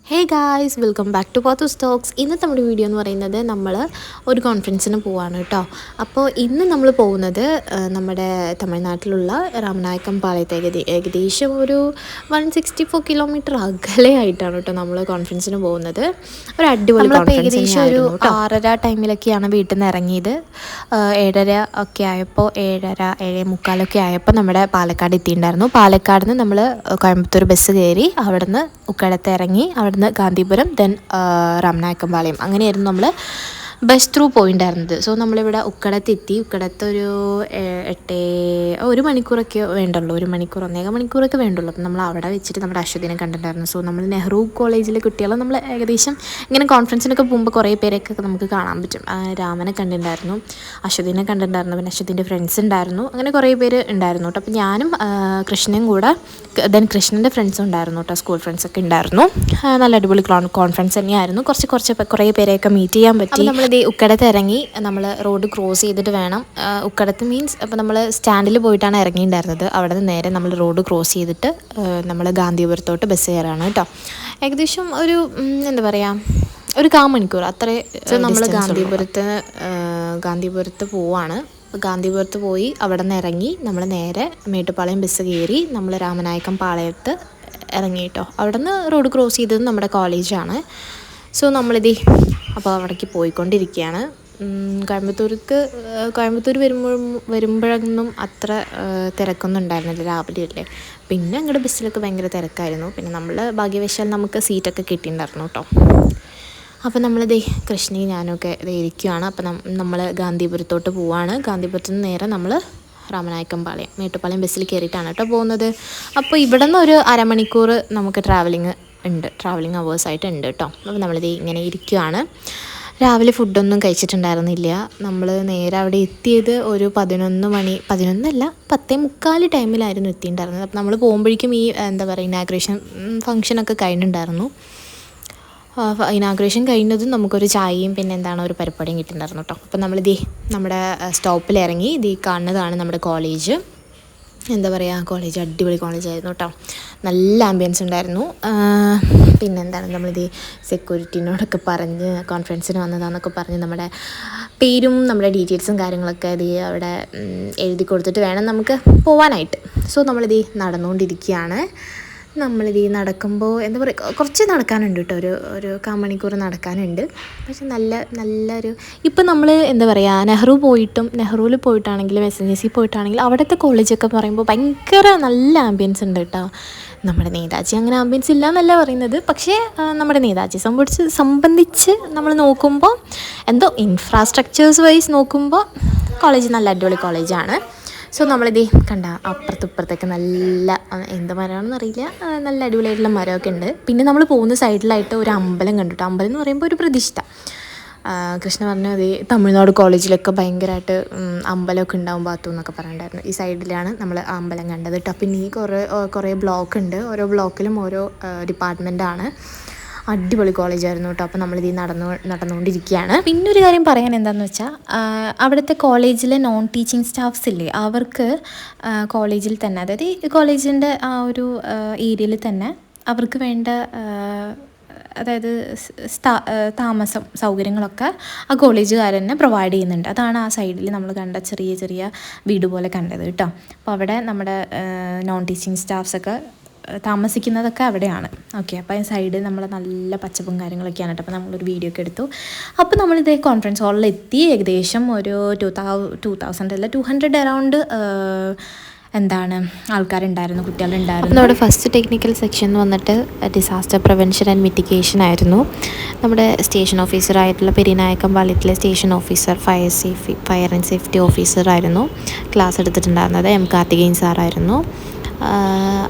Hey guys, welcome back to Pothus talks. ഇന്നത്തെ നമ്മുടെ video എന്ന് പറയുന്നത് നമ്മൾ ഒരു കോൺഫറൻസിന് പോവാണ് കേട്ടോ. അപ്പോൾ ഇന്ന് നമ്മൾ പോകുന്നത് നമ്മുടെ തമിഴ്നാട്ടിലുള്ള രാമനായക്കം പാളയത്തേക്ക് ഏകദേശം ഒരു 164 കിലോമീറ്റർ അകലെയായിട്ടാണ് കേട്ടോ നമ്മൾ കോൺഫറൻസിന് പോകുന്നത്. ഒരു അടിപൊളി കോൺഫറൻസ്. ഏകദേശം ഒരു 6:30 ടൈമിലൊക്കെയാണ് വീട്ടിൽ നിന്ന് ഇറങ്ങിയത്. 7:30 ഒക്കെ ആയപ്പോൾ 7:45 ആയപ്പോൾ നമ്മുടെ പാലക്കാട് എത്തിയിട്ടുണ്ടായിരുന്നു. പാലക്കാട് നിന്ന് നമ്മൾ കോയമ്പത്തൂർ ബസ് കയറി അവിടുന്ന് ഉക്കടത്ത് ഇറങ്ങി അവിടുന്ന് ഗാന്ധിപുരം ദെൻ രാമനായക്കമ്പാളയം അങ്ങനെയായിരുന്നു നമ്മൾ ബസ് ത്രൂ പോയിട്ടുണ്ടായിരുന്നത്. സോ നമ്മളിവിടെ ഉക്കടത്തെത്തി. ഉക്കടത്തൊരു 1 മണിക്കൂറൊക്കെ വേണ്ടുള്ളൂ, 1 മണിക്കൂർ 1.5 മണിക്കൂറൊക്കെ വേണ്ടുള്ളൂ. അപ്പം നമ്മൾ അവിടെ വെച്ചിട്ട് നമ്മുടെ അശ്വതിനെ കണ്ടിട്ടുണ്ടായിരുന്നു. സോ നമ്മൾ നെഹ്റു കോളേജിലെ കുട്ടികളെ നമ്മൾ ഏകദേശം ഇങ്ങനെ കോൺഫറൻസിനൊക്കെ പോകുമ്പോൾ കുറേ പേരൊക്കെ നമുക്ക് കാണാൻ പറ്റും. രാമനെ കണ്ടിട്ടുണ്ടായിരുന്നു, അശ്വതിനെ കണ്ടിട്ടുണ്ടായിരുന്നു, പിന്നെ അശ്വതിൻ്റെ ഫ്രണ്ട്സ് ഉണ്ടായിരുന്നു, അങ്ങനെ കുറേ പേര് ഉണ്ടായിരുന്നു കേട്ടോ. അപ്പം ഞാനും കൃഷ്ണനും കൂടെ ദെൻ കൃഷ്ണൻ്റെ ഫ്രണ്ട്സും ഉണ്ടായിരുന്നു കേട്ടോ, സ്കൂൾ ഫ്രണ്ട്സൊക്കെ ഉണ്ടായിരുന്നു. നല്ല അടിപൊളി കോൺഫറൻസ് തന്നെയായിരുന്നു. കുറേ പേരെയൊക്കെ മീറ്റ് ചെയ്യാൻ പറ്റി. നമ്മളിത് ഉക്കടത്ത് ഇറങ്ങി നമ്മൾ റോഡ് ക്രോസ് ചെയ്തിട്ട് വേണം, ഉക്കടത്ത് മീൻസ് അപ്പോൾ നമ്മൾ സ്റ്റാൻഡിൽ പോയിട്ടാണ് ഇറങ്ങിയിട്ടുണ്ടായിരുന്നത്. അവിടെ നിന്ന് നേരെ നമ്മൾ റോഡ് ക്രോസ് ചെയ്തിട്ട് നമ്മൾ ഗാന്ധിപുരത്തോട്ട് ബസ് കയറാണ് കേട്ടോ. ഏകദേശം ഒരു എന്താ പറയുക, ഒരു 1/4 മണിക്കൂർ അത്രേ. നമ്മൾ ഗാന്ധിപുരത്ത് പോവാണ്. ഗാന്ധിപുരത്ത് പോയി അവിടെ നിന്ന് ഇറങ്ങി നമ്മൾ നേരെ മേട്ടുപ്പാളയം ബസ് കയറി നമ്മൾ രാമനായക്കം പാളയത്ത് ഇറങ്ങി കേട്ടോ. അവിടെ നിന്ന് റോഡ് ക്രോസ് ചെയ്തത് നമ്മുടെ കോളേജാണ്. സോ നമ്മളിത് അപ്പോൾ അവിടേക്ക് പോയിക്കൊണ്ടിരിക്കുകയാണ്. കോയമ്പത്തൂർ വരുമ്പോഴൊന്നും അത്ര തിരക്കൊന്നും ഉണ്ടായിരുന്നില്ല, രാവിലെ അല്ലേ. പിന്നെ അങ്ങോട്ട് ബസ്സിലൊക്കെ ഭയങ്കര തിരക്കായിരുന്നു. പിന്നെ നമ്മൾ ഭാഗ്യവശാൽ നമുക്ക് സീറ്റൊക്കെ കിട്ടിയിട്ടുണ്ടായിരുന്നു കേട്ടോ. അപ്പോൾ നമ്മളിതേ കൃഷ്ണയും ഞാനൊക്കെ ഇരിക്കുകയാണ്. അപ്പോൾ നമ്മൾ ഗാന്ധിപുരത്തോട്ട് പോവുകയാണ്. ഗാന്ധിപുരത്ത് നിന്ന് നേരെ നമ്മൾ രാമനായക്കം പാളയം മേട്ടുപ്പാളയം ബസ്സിൽ കയറിയിട്ടാണ് കേട്ടോ പോകുന്നത്. അപ്പോൾ ഇവിടെ നിന്ന് ഒരു 1/2 മണിക്കൂർ നമുക്ക് ട്രാവലിംഗ് അവേഴ്സായിട്ട് ഉണ്ട് കേട്ടോ. അപ്പോൾ നമ്മളിത് ഇങ്ങനെ ഇരിക്കുകയാണ്. രാവിലെ ഫുഡൊന്നും കഴിച്ചിട്ടുണ്ടായിരുന്നില്ല. നമ്മൾ നേരെ അവിടെ എത്തിയത് ഒരു 10:45 ടൈമിലായിരുന്നു എത്തിയിട്ടുണ്ടായിരുന്നത്. അപ്പോൾ നമ്മൾ പോകുമ്പോഴേക്കും ഈ എന്താ പറയുക, ഇനാഗ്രേഷൻ ഫംഗ്ഷനൊക്കെ കഴിഞ്ഞിട്ടുണ്ടായിരുന്നു. ഇനാഗ്രേഷൻ കഴിഞ്ഞതും നമുക്കൊരു ചായയും പിന്നെ ഒരു പരിപാടിയും കിട്ടിയിട്ടുണ്ടായിരുന്നു കേട്ടോ. അപ്പം നമ്മളിത് നമ്മുടെ സ്റ്റോപ്പിൽ ഇറങ്ങി ഇത് കാണുന്നതാണ് നമ്മുടെ കോളേജ്. എന്താ പറയുക, കോളേജ് അടിപൊളി കോളേജായിരുന്നു കേട്ടോ. നല്ല ആംബിയൻസ് ഉണ്ടായിരുന്നു. നമ്മളിത് സെക്യൂരിറ്റിനോടൊക്കെ പറഞ്ഞ് കോൺഫറൻസിന് വന്നതാണെന്നൊക്കെ പറഞ്ഞ് നമ്മുടെ പേരും നമ്മുടെ ഡീറ്റെയിൽസും കാര്യങ്ങളൊക്കെ ഇത് അവിടെ എഴുതി കൊടുത്തിട്ട് വേണം നമുക്ക് പോവാനായിട്ട്. സോ നമ്മളിത് നടന്നുകൊണ്ടിരിക്കുകയാണ്. നമ്മളിത് നടക്കുമ്പോൾ എന്താ പറയുക, കുറച്ച് നടക്കാനുണ്ട് കേട്ടോ, ഒരു 1/4 മണിക്കൂർ നടക്കാനുണ്ട്. പക്ഷെ നല്ലൊരു ഇപ്പം നമ്മൾ എന്താ പറയുക, നെഹ്റുവിൽ പോയിട്ടാണെങ്കിലും SNJC പോയിട്ടാണെങ്കിലും അവിടുത്തെ കോളേജൊക്കെ പറയുമ്പോൾ ഭയങ്കര നല്ല ആംബിയൻസ് ഉണ്ട് കേട്ടോ. നമ്മുടെ നേതാജി അങ്ങനെ ആംബിയൻസ് ഇല്ല എന്നല്ല പറയുന്നത്, പക്ഷേ നമ്മുടെ നേതാജി സംബന്ധിച്ച് നമ്മൾ നോക്കുമ്പോൾ എന്തോ ഇൻഫ്രാസ്ട്രക്ചേഴ്സ് വൈസ് നോക്കുമ്പോൾ കോളേജ് നല്ല അടിപൊളി കോളേജാണ്. സോ നമ്മളിത് കണ്ട അപ്പുറത്തേക്ക് നല്ല എന്ത് മരമാണെന്ന് അറിയില്ല, നല്ല അടിപൊളിയായിട്ടുള്ള മരമൊക്കെ ഉണ്ട്. പിന്നെ നമ്മൾ പോകുന്ന സൈഡിലായിട്ട് ഒരു അമ്പലം കണ്ടിട്ട്, അമ്പലം എന്ന് പറയുമ്പോൾ ഒരു പ്രതിഷ്ഠ. കൃഷ്ണ പറഞ്ഞു അത് തമിഴ്നാട് കോളേജിലൊക്കെ ഭയങ്കരമായിട്ട് അമ്പലമൊക്കെ ഉണ്ടാവും ബാത്തു എന്നൊക്കെ പറഞ്ഞിട്ടുണ്ടായിരുന്നു. ഈ സൈഡിലാണ് നമ്മൾ ആ അമ്പലം കണ്ടത് കേട്ടോ. പിന്നെ ഈ കുറേ ബ്ലോക്ക് ഉണ്ട്, ഓരോ ബ്ലോക്കിലും ഓരോ ഡിപ്പാർട്ട്മെൻറ്റാണ്. അടിപൊളി കോളേജായിരുന്നു കേട്ടോ. അപ്പോൾ നമ്മളിത് നടന്നുകൊണ്ടിരിക്കുകയാണ്. പിന്നെ ഒരു കാര്യം പറയാൻ എന്താണെന്ന് വെച്ചാൽ, അവിടുത്തെ കോളേജിലെ നോൺ ടീച്ചിങ് സ്റ്റാഫ്സ് ഇല്ലേ, അവർക്ക് കോളേജിൽ തന്നെ, അതായത് ഈ കോളേജിൻ്റെ ആ ഒരു ഏരിയയിൽ തന്നെ അവർക്ക് വേണ്ട അതായത് താമസം സൗകര്യങ്ങളൊക്കെ ആ കോളേജുകാർ തന്നെ പ്രൊവൈഡ് ചെയ്യുന്നുണ്ട്. അതാണ് ആ സൈഡിൽ നമ്മൾ കണ്ട ചെറിയ വീട് പോലെ കണ്ടത് കേട്ടോ. അപ്പോൾ അവിടെ നമ്മുടെ നോൺ ടീച്ചിങ് സ്റ്റാഫ്സൊക്കെ താമസിക്കുന്നതൊക്കെ അവിടെയാണ്. ഓക്കെ, അപ്പോൾ ഈ സൈഡ് നമ്മൾ നല്ല പച്ചപ്പും കാര്യങ്ങളൊക്കെയാണ് കേട്ടോ. അപ്പോൾ നമ്മളൊരു വീഡിയോ ഒക്കെ എടുത്തു. അപ്പോൾ നമ്മളിതേ കോൺഫറൻസ് ഹാളിലെത്തി. ഏകദേശം ഒരു 200 അറൗണ്ട് ആൾക്കാരുണ്ടായിരുന്നു, കുട്ടികളുണ്ടായിരുന്നു. നമ്മുടെ ഫസ്റ്റ് ടെക്നിക്കൽ സെക്ഷൻ വന്നിട്ട് ഡിസാസ്റ്റർ പ്രിവെൻഷൻ ആൻഡ് മിറ്റിഗേഷൻ ആയിരുന്നു. നമ്മുടെ സ്റ്റേഷൻ ഓഫീസറായിട്ടുള്ള പെരിനായക്കം പാളയത്തിലെ station officer, fire and safety ഓഫീസറായിരുന്നു ക്ലാസ് എടുത്തിട്ടുണ്ടായിരുന്നത്. കാർത്തികേയൻ സാറായിരുന്നു.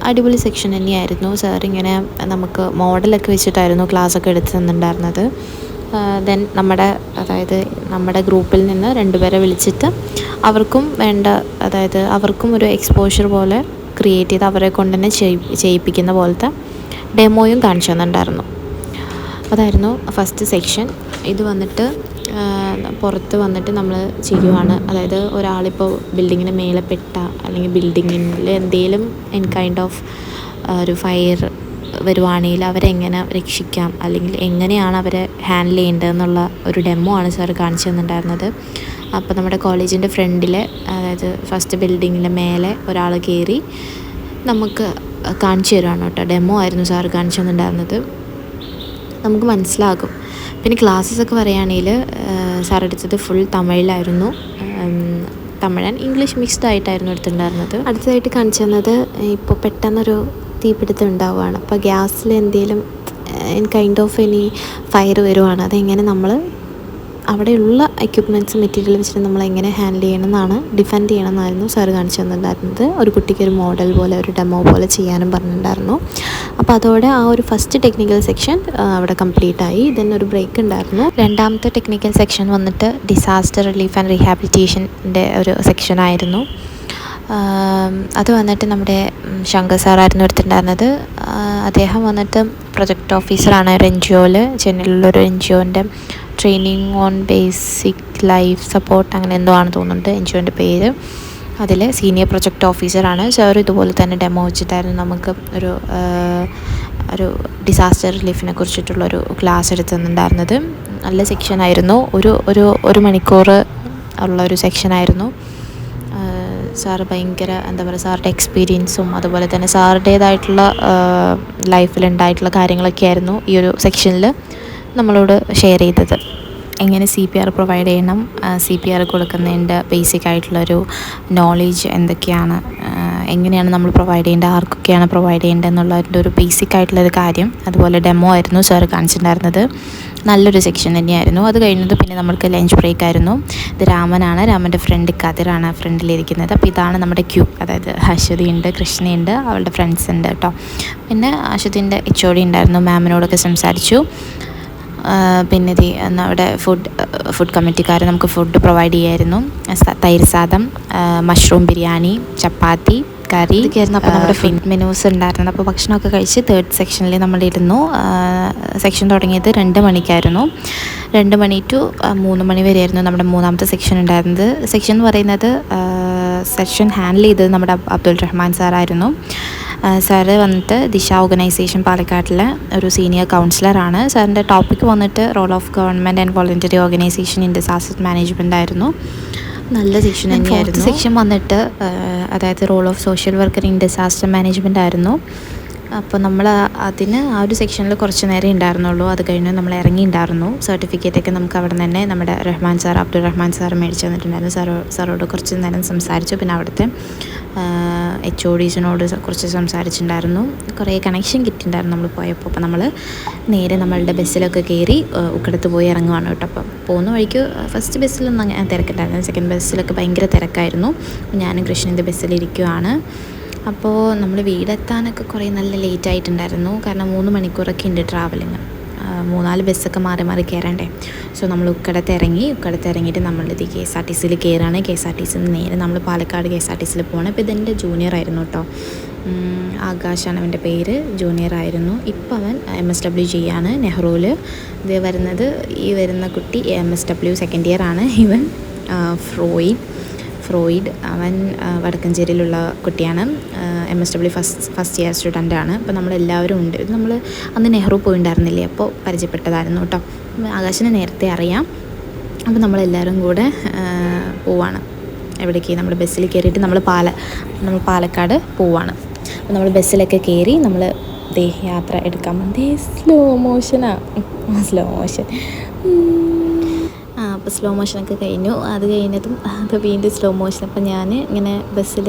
അടിപൊളി സെക്ഷൻ തന്നെയായിരുന്നു. സാർ ഇങ്ങനെ നമുക്ക് മോഡലൊക്കെ വെച്ചിട്ടായിരുന്നു ക്ലാസ്സൊക്കെ എടുത്ത് തന്നിട്ടുണ്ടായിരുന്നത്. ദെൻ നമ്മുടെ ഗ്രൂപ്പിൽ നിന്ന് 2 പേരെ വിളിച്ചിട്ട് അവർക്കും അവർക്കും ഒരു എക്സ്പോഷർ പോലെ ക്രിയേറ്റ് ചെയ്ത് അവരെ കൊണ്ട് തന്നെ ചെയ്യിപ്പിക്കുന്ന പോലത്തെ ഡെമോയും കാണിച്ചു തന്നിട്ടുണ്ടായിരുന്നു. അതായിരുന്നു ഫസ്റ്റ് സെക്ഷൻ. ഇത് വന്നിട്ട് പുറത്ത് വന്നിട്ട് നമ്മൾ ചെയ്യുവാണ്. അതായത് ഒരാളിപ്പോൾ ബിൽഡിങ്ങിന് മേലെ പെട്ട അല്ലെങ്കിൽ ബിൽഡിങ്ങിൽ എന്തെങ്കിലും കൈൻഡ് ഓഫ് ഒരു ഫയർ വരുവാണെങ്കിൽ അവരെങ്ങനെ രക്ഷിക്കാം, അല്ലെങ്കിൽ എങ്ങനെയാണ് അവരെ ഹാൻഡിൽ ചെയ്യേണ്ടതെന്നുള്ള ഒരു ഡെമോ ആണ് സാർ കാണിച്ചു തന്നിട്ടുണ്ടായിരുന്നത്. അപ്പോൾ നമ്മുടെ കോളേജിൻ്റെ ഫ്രണ്ടിൽ, അതായത് ഫസ്റ്റ് ബിൽഡിങ്ങിൻ്റെ മേലെ ഒരാൾ കയറി നമുക്ക് കാണിച്ചു തരുവാണ് കേട്ടോ. ഡെമോ ആയിരുന്നു സാർ കാണിച്ചു തന്നിട്ടുണ്ടായിരുന്നത്. നമുക്ക് മനസ്സിലാകും. പിന്നെ ക്ലാസ്സസൊക്കെ പറയുകയാണെങ്കിൽ സാർ എടുത്തത് ഫുൾ തമിഴിലായിരുന്നു. തമിഴ് ആൻഡ് ഇംഗ്ലീഷ് മിക്സ്ഡ് ആയിട്ടായിരുന്നു എടുത്തിട്ടുണ്ടായിരുന്നത്. അടുത്തതായിട്ട് കാണിച്ചു തന്നത്, ഇപ്പോൾ പെട്ടെന്നൊരു തീപിടുത്തം ഉണ്ടാവുകയാണ്. അപ്പോൾ ഗ്യാസിൽ എന്തെങ്കിലും കൈൻഡ് ഓഫ് ഇനി ഫയർ വരുവാണ്, അതെങ്ങനെ നമ്മൾ അവിടെയുള്ള എക്യുപ്മെൻറ്റ്സ് മെറ്റീരിയൽ വെച്ചിട്ട് നമ്മൾ എങ്ങനെ ഹാൻഡിൽ ചെയ്യണമെന്നാണ്, ഡിഫെൻഡ് ചെയ്യണമെന്നായിരുന്നു സാർ കാണിച്ചു തന്നിട്ടുണ്ടായിരുന്നത്. ഒരു കുട്ടിക്ക് ഒരു മോഡൽ പോലെ, ഒരു ഡെമോ പോലെ ചെയ്യാനും പറഞ്ഞിട്ടുണ്ടായിരുന്നു. അപ്പോൾ അതോടെ ആ ഒരു ഫസ്റ്റ് ടെക്നിക്കൽ സെക്ഷൻ അവിടെ കംപ്ലീറ്റ് ആയി. ദെൻ ഒരു ബ്രേക്ക് ഉണ്ടായിരുന്നു. രണ്ടാമത്തെ ടെക്നിക്കൽ സെക്ഷൻ വന്നിട്ട് ഡിസാസ്റ്റർ റിലീഫ് ആൻഡ് റീഹാബിലിറ്റേഷൻ്റെ ഒരു സെക്ഷനായിരുന്നു. അത് വന്നിട്ട് നമ്മുടെ ശങ്കർ സാറായിരുന്നു എടുത്തിട്ടുണ്ടായിരുന്നത്. അദ്ദേഹം വന്നിട്ട് പ്രൊജക്റ്റ് ഓഫീസറാണ് ഒരു NGOയിൽ, ചെന്നൈയിലുള്ളൊരു NGOൻ്റെ training on basic life support, അങ്ങനെ എന്തോ ആണ് തോന്നുന്നുണ്ട് NGOൻ്റെ പേര്. അതിൽ സീനിയർ പ്രൊജക്റ്റ് ഓഫീസറാണ്. സാർ ഇതുപോലെ തന്നെ ഡെമോ വെച്ചിട്ടായിരുന്നു നമുക്ക് ഒരു ഡിസാസ്റ്റർ റിലീഫിനെ കുറിച്ചിട്ടുള്ളൊരു ക്ലാസ് എടുത്തിട്ടുണ്ടായിരുന്നത്. നല്ല സെക്ഷനായിരുന്നു. ഒരു മണിക്കൂർ ഉള്ളൊരു സെക്ഷനായിരുന്നു. സാറ് ഭയങ്കര എന്താ പറയുക, സാറിൻ്റെ എക്സ്പീരിയൻസും അതുപോലെ തന്നെ സാറുടേതായിട്ടുള്ള ലൈഫിലുണ്ടായിട്ടുള്ള കാര്യങ്ങളൊക്കെ ആയിരുന്നു ഈ ഒരു സെക്ഷനിൽ നമ്മളോട് ഷെയർ ചെയ്തത്. എങ്ങനെ CPR പ്രൊവൈഡ് ചെയ്യണം, CPR കൊടുക്കുന്നതിൻ്റെ ബേസിക് ആയിട്ടുള്ളൊരു നോളേജ് എന്തൊക്കെയാണ്, എങ്ങനെയാണ് നമ്മൾ പ്രൊവൈഡ് ചെയ്യേണ്ടത്, ആർക്കൊക്കെയാണ് പ്രൊവൈഡ് ചെയ്യേണ്ടത് എന്നുള്ളതിൻ്റെ ഒരു ബേസിക് ആയിട്ടുള്ളൊരു കാര്യം. അതുപോലെ ഡെമോ ആയിരുന്നു സാർ കാണിച്ചിട്ടുണ്ടായിരുന്നത്. നല്ലൊരു സെക്ഷൻ തന്നെയായിരുന്നു. അത് കഴിഞ്ഞത് പിന്നെ നമ്മൾക്ക് ലഞ്ച് ബ്രേക്ക് ആയിരുന്നു. ഇത് രാമനാണ്, രാമൻ്റെ ഫ്രണ്ട് കതിറാണ് ഫ്രണ്ടിലിരിക്കുന്നത്. അപ്പോൾ ഇതാണ് നമ്മുടെ ക്യൂ, അതായത് അശ്വതിയുണ്ട്, കൃഷ്ണയുണ്ട്, അവളുടെ ഫ്രണ്ട്സ് ഉണ്ട് കേട്ടോ. പിന്നെ അശ്വതിൻ്റെ HOD ഉണ്ടായിരുന്നു, മാമിനോടൊക്കെ സംസാരിച്ചു. പിന്നെ അവിടെ ഫുഡ് കമ്മിറ്റിക്കാർ നമുക്ക് ഫുഡ് പ്രൊവൈഡ് ചെയ്യായിരുന്നു. തൈര് സാദം, മഷ്റൂം ബിരിയാണി, ചപ്പാത്തി, കറി ഒക്കെയായിരുന്നു. അപ്പോൾ നമ്മുടെ മെനൂസ് ഉണ്ടായിരുന്നത്. അപ്പോൾ ഭക്ഷണമൊക്കെ കഴിച്ച് തേർഡ് സെക്ഷനിൽ നമ്മളിരുന്നു. സെക്ഷൻ തുടങ്ങിയത് 2 മണിക്കായിരുന്നു. 2 മണി ടു 3 മണി വരെയായിരുന്നു നമ്മുടെ മൂന്നാമത്തെ സെക്ഷൻ ഉണ്ടായിരുന്നത്. സെക്ഷൻ എന്ന് പറയുന്നത് സെക്ഷൻ ഹാൻഡിൽ ചെയ്തത് നമ്മുടെ അബ്ദുൾ റഹ്മാൻ സാറായിരുന്നു. സാറ് വന്നിട്ട് ദിശ ഓർഗനൈസേഷൻ പാലക്കാട്ടിലെ ഒരു സീനിയർ കൗൺസിലറാണ്. സാറിൻ്റെ ടോപ്പിക്ക് വന്നിട്ട് role of government and voluntary organisation in disaster management ആയിരുന്നു. നല്ല സെക്ഷൻ തന്നെയായിരുന്നു. സെക്ഷൻ വന്നിട്ട് അതായത് role of social worker in disaster management ആയിരുന്നു. അപ്പോൾ നമ്മൾ ആ ഒരു സെക്ഷനിൽ കുറച്ച് നേരം ഉണ്ടായിരുന്നുള്ളൂ. അത് കഴിഞ്ഞ് നമ്മൾ ഇറങ്ങിയിട്ടുണ്ടായിരുന്നു. സർട്ടിഫിക്കറ്റൊക്കെ നമുക്ക് അവിടെ തന്നെ നമ്മുടെ അബ്ദുൾ റഹ്മാൻ സാർ മേടിച്ച് തന്നിട്ടുണ്ടായിരുന്നു. സാറോട് കുറച്ച് നേരം സംസാരിച്ചു. പിന്നെ അവിടുത്തെ HODസിനോട് കുറച്ച് സംസാരിച്ചിട്ടുണ്ടായിരുന്നു. കുറേ കണക്ഷൻ കിട്ടിയിട്ടുണ്ടായിരുന്നു നമ്മൾ പോയപ്പോൾ. അപ്പോൾ നമ്മൾ നേരെ നമ്മളുടെ ബസ്സിലൊക്കെ കയറി ഉക്കടത്ത് പോയി ഇറങ്ങുവാണ് കേട്ടോ. അപ്പം പോകുന്ന വഴിക്ക് ഫസ്റ്റ് ബസ്സിലൊന്നും അങ്ങനെ തിരക്കുണ്ടായിരുന്നു. സെക്കൻഡ് ബസ്സിലൊക്കെ ഭയങ്കര തിരക്കായിരുന്നു. ഞാനും കൃഷ്ണൻ്റെ ബസ്സിലിരിക്കുവാണ്. അപ്പോൾ നമ്മൾ വീടെത്താനൊക്കെ കുറേ നല്ല ലേറ്റ് ആയിട്ടുണ്ടായിരുന്നു. കാരണം 3 മണിക്കൂറൊക്കെ ഉണ്ട് ട്രാവലിങ്. 3-4 ബസ്സൊക്കെ മാറി മാറി കയറണ്ടേ. സോ നമ്മൾ ഉക്കടത്ത് ഇറങ്ങിയിട്ട് നമ്മളിത് KSRTCയിൽ കയറാണ്. KSRTCയിൽ നിന്ന് നേരെ നമ്മൾ പാലക്കാട് KSRTCയിൽ പോകണം. അപ്പോൾ ഇതെൻ്റെ ജൂനിയർ ആയിരുന്നു കേട്ടോ. ആകാശാണ് അവൻ്റെ പേര്. ജൂനിയർ ആയിരുന്നു. ഇപ്പം അവൻ MSW ചെയ്യാണ് നെഹ്റുവിൽ. ഈ വരുന്ന കുട്ടി MSW സെക്കൻഡ് ഇയർ ആണ്. ഇവൻ ഫ്രോയിഡ് അവൻ വടക്കഞ്ചേരിയിലുള്ള കുട്ടിയാണ്. MSW ഫസ്റ്റ് ഇയർ സ്റ്റുഡൻ്റാണ്. അപ്പോൾ നമ്മളെല്ലാവരും ഉണ്ട്. നമ്മൾ അന്ന് നെഹ്റു പോയിട്ടുണ്ടായിരുന്നില്ലേ, അപ്പോൾ പരിചയപ്പെട്ടതായിരുന്നു കേട്ടോ. ആകാശിനെ നേരത്തെ അറിയാം. അപ്പോൾ നമ്മളെല്ലാവരും കൂടെ പോവാണ്. എവിടേക്ക്? നമ്മുടെ ബസ്സിൽ കയറിയിട്ട് നമ്മൾ പാലക്കാട് പോവാണ്. അപ്പോൾ നമ്മൾ ബസ്സിലൊക്കെ കയറി നമ്മൾ യാത്ര എടുക്കാൻ സ്ലോ മോഷൻ. അപ്പോൾ സ്ലോ മോഷനൊക്കെ കഴിഞ്ഞു. അത് കഴിഞ്ഞതും അത് വീണ്ടും സ്ലോ മോഷൻ. അപ്പോൾ ഞാൻ ഇങ്ങനെ ബസ്സിൽ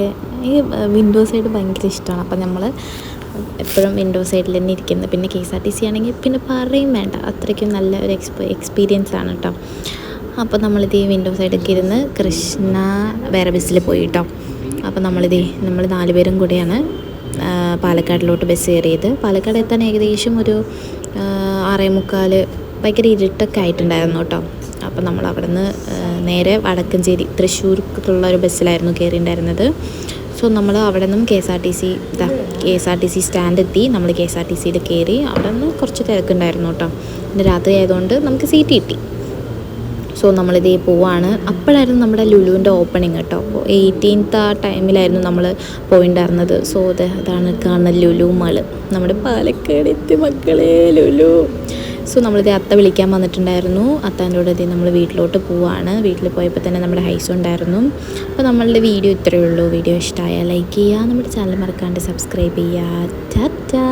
ഈ വിൻഡോ സൈഡ് ഭയങ്കര ഇഷ്ടമാണ്. അപ്പോൾ നമ്മൾ എപ്പോഴും വിൻഡോ സൈഡിൽ തന്നെ ഇരിക്കുന്നത്. പിന്നെ KSRTC ആണെങ്കിൽ പിന്നെ പറയും വേണ്ട, അത്രയ്ക്കും നല്ല ഒരു എക്സ്പീരിയൻസ് ആണ് കേട്ടോ. അപ്പോൾ നമ്മളിത് ഈ വിൻഡോ സൈഡൊക്കെ ഇരുന്ന് കൃഷ്ണ വേറെ ബസ്സിൽ പോയി കേട്ടോ. അപ്പോൾ നമ്മൾ 4 പേരും കൂടെയാണ് പാലക്കാടിലോട്ട് ബസ് കയറിയത്. പാലക്കാട് എത്താൻ ഏകദേശം ഒരു 6:45 ഭയങ്കര ഇരുട്ടൊക്കെ ആയിട്ടുണ്ടായിരുന്നു കേട്ടോ. അപ്പോൾ നമ്മൾ അവിടെ നിന്ന് നേരെ വടക്കഞ്ചേരി തൃശ്ശൂർക്കുള്ള ഒരു ബസ്സിലായിരുന്നു കയറിയിട്ടുണ്ടായിരുന്നത്. സോ നമ്മൾ അവിടെ നിന്നും KSRTC സ്റ്റാൻഡ് എത്തി. നമ്മൾ KSRTCയിൽ കയറി. അവിടെ നിന്ന് കുറച്ച് തിരക്കുണ്ടായിരുന്നു കേട്ടോ. പിന്നെ രാത്രി ആയതുകൊണ്ട് നമുക്ക് സീറ്റ് കിട്ടി. സോ നമ്മളിതേ പോവാണ്. അപ്പോഴായിരുന്നു നമ്മുടെ ലുലുവിൻ്റെ ഓപ്പണിങ് കേട്ടോ. അപ്പോൾ 18th ആ ടൈമിലായിരുന്നു നമ്മൾ പോയിണ്ടായിരുന്നത്. സോ അതാണ് കാണുന്ന ലുലു മാള്. നമ്മുടെ പാലക്കാട് എത്തി മക്കളെ ലുലു. സോ നമ്മളിത് അത്ത വിളിക്കാൻ വന്നിട്ടുണ്ടായിരുന്നു. അത്താൻ്റെ കൂടെ നമ്മൾ വീട്ടിലോട്ട് പോവാണ്. വീട്ടിൽ പോയപ്പോൾ തന്നെ നമ്മുടെ ഹൈസും ഉണ്ടായിരുന്നു. അപ്പോൾ നമ്മളുടെ വീഡിയോ ഇത്രയേ ഉള്ളൂ. വീഡിയോ ഇഷ്ടമായാൽ ലൈക്ക് ചെയ്യുക, നമ്മുടെ ചാനൽ മറക്കാണ്ട് സബ്സ്ക്രൈബ് ചെയ്യുക. ടാറ്റാ.